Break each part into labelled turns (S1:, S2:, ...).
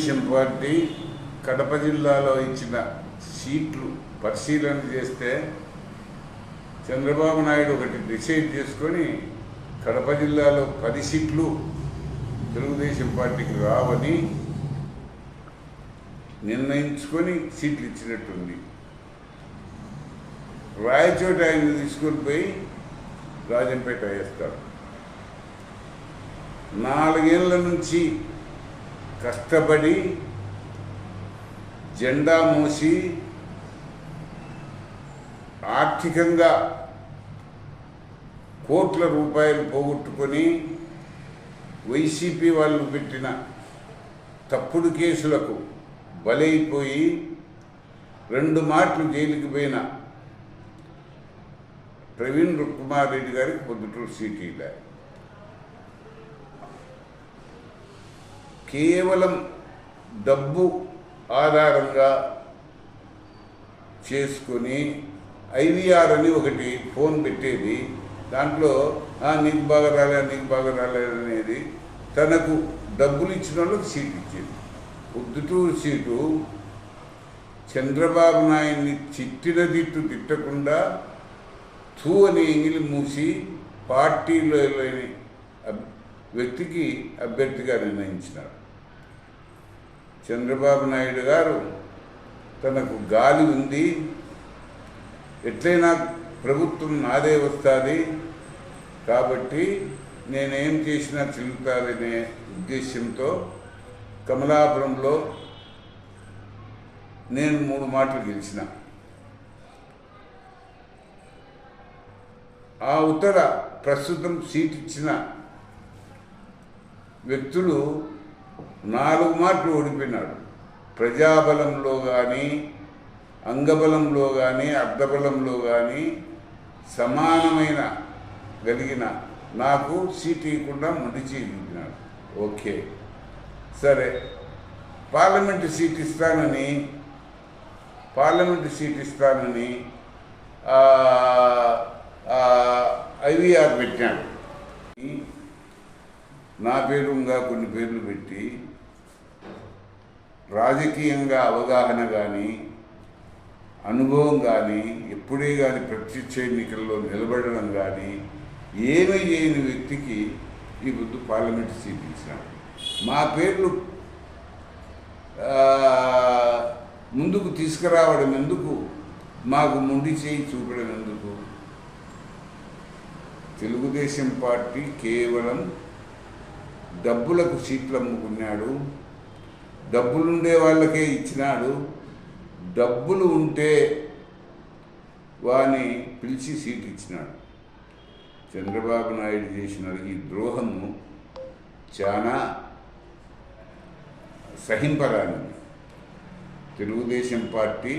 S1: Telugu Desam party Kadapa జిల్లాలో ఇచ్చిన సీట్లు పరిశీలన చేస్తే చంద్రబాబు నాయుడు ఒకటి డిసైడ్ చేసుకొని కడప జిల్లాలో 10 సీట్లు తెలుగుదేశం పార్టీకి రావని నిర్ణయించుకొని సీట్లు ఇచ్చినట్టుంది. రాయచోట ఆయన తీసుకొని పోయి రాజంపేట వేస్తారు. 4 ఏళ్ల నుంచి కష్టపడి జెండా మోసి ఆర్థికంగా కోట్ల రూపాయలు పోగొట్టుకొని వైసీపీ వాళ్ళు పెట్టిన తప్పుడు కేసులకు బలైపోయి 2 మాటలు జైలుకి పోయిన ప్రవీణ్ కుమార్ రెడ్డి గారికి పొద్దుటూరు సీట్ ఇలా కేవలం డబ్బు ఆధారంగా చేసుకొని IVR అని ఒకటి ఫోన్ పెట్టేది. దాంట్లో నీకు బాగా రాలేదనేది తనకు డబ్బులు ఇచ్చిన వాళ్ళకి సీట్ ఇచ్చేది. పొద్దుటూరు సీటు చంద్రబాబు నాయుడిని తిట్టకుండా తూ అని ఎంగిలి మూసి పార్టీలో లేని వ్యక్తికి అభ్యర్థిగా నిర్ణయించినారు. చంద్రబాబు నాయుడు గారు తనకు గాలి ఉంది, ఎట్లయినా ప్రభుత్వం నాదే వస్తుంది కాబట్టి నేనేం చేసినా చెల్లుతాదనే ఉద్దేశంతో కమలాపురంలో నేను 3 మాటలు గెలిచిన. ఆ ఉత్తర ప్రస్తుతం సీట్ ఇచ్చిన వ్యక్తులు 4 మాటలు ఓడిపోయినాడు. ప్రజాబలంలో కానీ, అంగబలంలో కానీ, అర్ధబలంలో కానీ సమానమైన కలిగిన నాకు సీట్ ఇవ్వకుండా మొండి చేయించినాడు. ఓకే సరే, పార్లమెంటు సీట్ ఇస్తానని IVR పెట్టాడు. నా పేరుగా కొన్ని పేర్లు పెట్టి రాజకీయంగా అవగాహన కానీ, అనుభవం కానీ, ఎప్పుడే కానీ ప్రత్యక్ష ఎన్నికల్లో నిలబడడం కానీ ఏమీ చేయని వ్యక్తికి ఈ బుద్ధు పార్లమెంటు సీట్ ఇచ్చినాడు. మా పేర్లు ముందుకు తీసుకురావడం ఎందుకు, మాకు మొండి చేయి చూపడం ఎందుకు? తెలుగుదేశం పార్టీ కేవలం డబ్బులకు సీట్లు అమ్ముకున్నాడు. డబ్బులుండే వాళ్ళకే ఇచ్చినాడు. డబ్బులు ఉంటే వాని పిలిచి సీట్ ఇచ్చినాడు. చంద్రబాబు నాయుడు చేసిన ఈ ద్రోహము చాలా సహింపరానిది. తెలుగుదేశం పార్టీ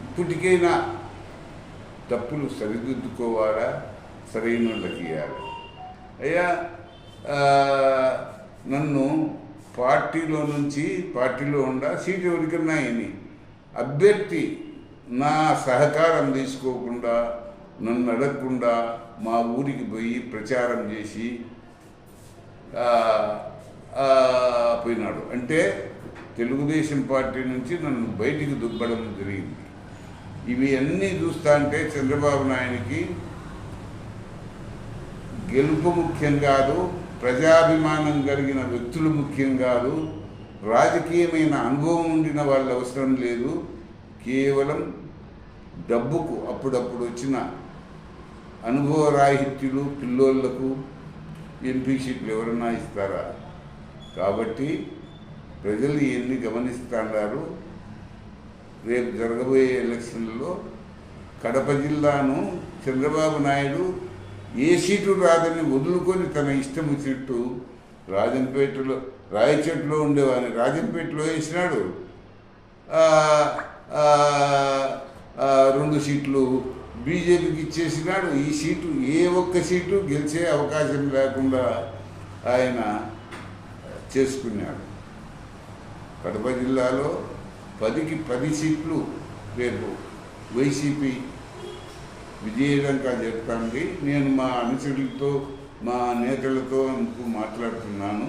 S1: ఇప్పటికైనా తప్పులు సరిదిద్దుకోవాలా, సరైన వాళ్ళకి ఇవ్వాలి. అయ్యా నన్ను పార్టీలో ఉండా సీటు ఎవరికన్నా అయింది, అభ్యర్థి నా సహకారం తీసుకోకుండా, నన్ను అడగకుండా మా ఊరికి పోయి ప్రచారం చేసి పోయినాడు. అంటే తెలుగుదేశం పార్టీ నుంచి నన్ను బయటికి దుబ్బడం జరిగింది. ఇవి అన్నీ చూస్తా అంటే చంద్రబాబు నాయుడికి గెలుపు ముఖ్యం కాదు, ప్రజాభిమానం కలిగిన వ్యక్తులు ముఖ్యం కాదు, రాజకీయమైన అనుభవం ఉండిన వాళ్ళు అవసరం లేదు. కేవలం డబ్బుకు అప్పుడప్పుడు వచ్చిన అనుభవ రాహిత్యులు పిల్లోళ్లకు ఎంపీ సీట్లు ఎవరన్నా ఇస్తారా? కాబట్టి ప్రజలు ఇవన్నీ గమనిస్తున్నారు. రేపు జరగబోయే ఎలక్షన్లలో కడప జిల్లాను చంద్రబాబు నాయుడు ఏ సీటు రాదని వదులుకొని తన ఇష్టం వచ్చినట్టు రాయచోట్లో ఉండేవాడిని రాజంపేటలో వేసినాడు. 2 సీట్లు బీజేపీకి ఇచ్చేసినాడు. ఈ సీటు ఏ ఒక్క సీటు గెలిచే అవకాశం లేకుండా ఆయన చేసుకున్నాడు. కడప జిల్లాలో 10కి 10 సీట్లు రేపు వైసీపీ విజయవంతంగా చెప్తాంది. నేను మా అనుచరులతో మా నేతలతో అందుకు మాట్లాడుతున్నాను.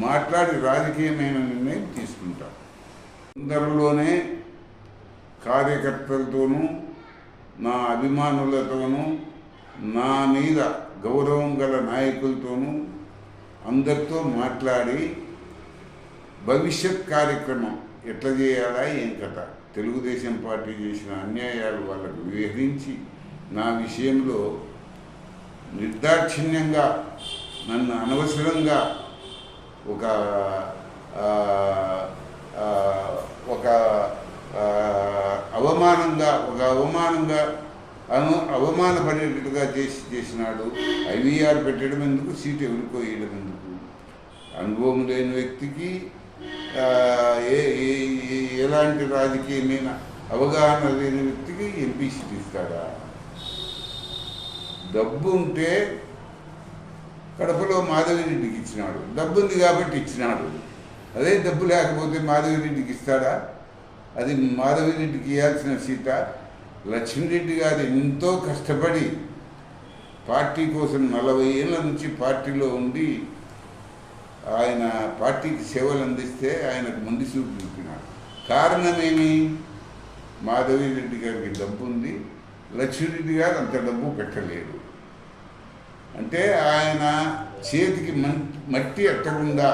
S1: మాట్లాడి రాజకీయమైన నిర్ణయం తీసుకుంటాను. అందరిలోనే కార్యకర్తలతోనూ నా అభిమానులతోనూ నా మీద గౌరవం గల నాయకులతోనూ అందరితో మాట్లాడి భవిష్యత్ కార్యక్రమం ఎట్లా చేయాలా ఏం కథ, తెలుగుదేశం పార్టీ చేసిన అన్యాయాలు వాళ్ళకు వివరించి నా విషయంలో నిర్దాక్షిణ్యంగా నన్ను అనవసరంగా ఒక అవమానపడేటట్టుగా చేసినాడు. ఐవీఆర్ పెట్టడం ఎందుకు, సీటు ఎవరికో వేయడం ఎందుకు? అనుభవం లేని వ్యక్తికి ఎలాంటి రాజకీయమైన అవగాహన లేని వ్యక్తికి ఎంపీ సీట్ ఇస్తాడా? డబ్బు ఉంటే కడపలో మాధవిరెడ్డికి ఇచ్చినాడు, డబ్బు ఉంది కాబట్టి ఇచ్చినాడు. అదే డబ్బు లేకపోతే మాధవిరెడ్డికి ఇస్తాడా? అది మాధవిరెడ్డికి ఇవ్వాల్సిన సీట. లక్ష్మీరెడ్డి గారు ఎంతో కష్టపడి పార్టీ కోసం 40 ఏళ్ళ నుంచి పార్టీలో ఉండి ఆయన పార్టీకి సేవలు అందిస్తే ఆయనకు ముందు చూపు చూపినాడు. కారణమేమి? మాధవిరెడ్డి గారికి డబ్బు ఉంది, లక్ష్మీరెడ్డి గారు అంత డబ్బు పెట్టలేడు. అంటే ఆయన చేతికి మట్టి ఎట్టకుండా,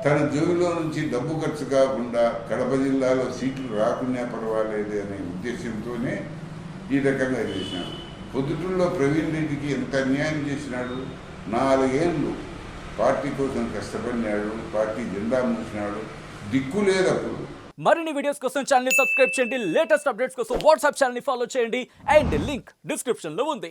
S1: తన జోబిలో నుంచి డబ్బు ఖర్చు కాకుండా కడప జిల్లాలో సీట్లు రాకున్నా పర్వాలేదు అనే ఉద్దేశంతోనే ఈ రకంగా చేసినాడు. పొద్దుటూరులో ప్రవీణ్ రెడ్డికి ఎంత అన్యాయం చేసినాడు. 4 ఏళ్ళు పార్టీ కోసం కష్టపడినాడు, పార్టీ జెండా మూసినాడు, దిక్కు లేదు అప్పుడు.
S2: మరిన్ని వీడియోస్ కోసం ఛానల్ ని సబ్స్క్రైబ్ చేయండి, లేటెస్ట్ అప్డేట్స్ కోసం వాట్సాప్ ఛానల్ ని ఫాలో చేయండి అండ్ లింక్ డిస్క్రిప్షన్ లో ఉంది.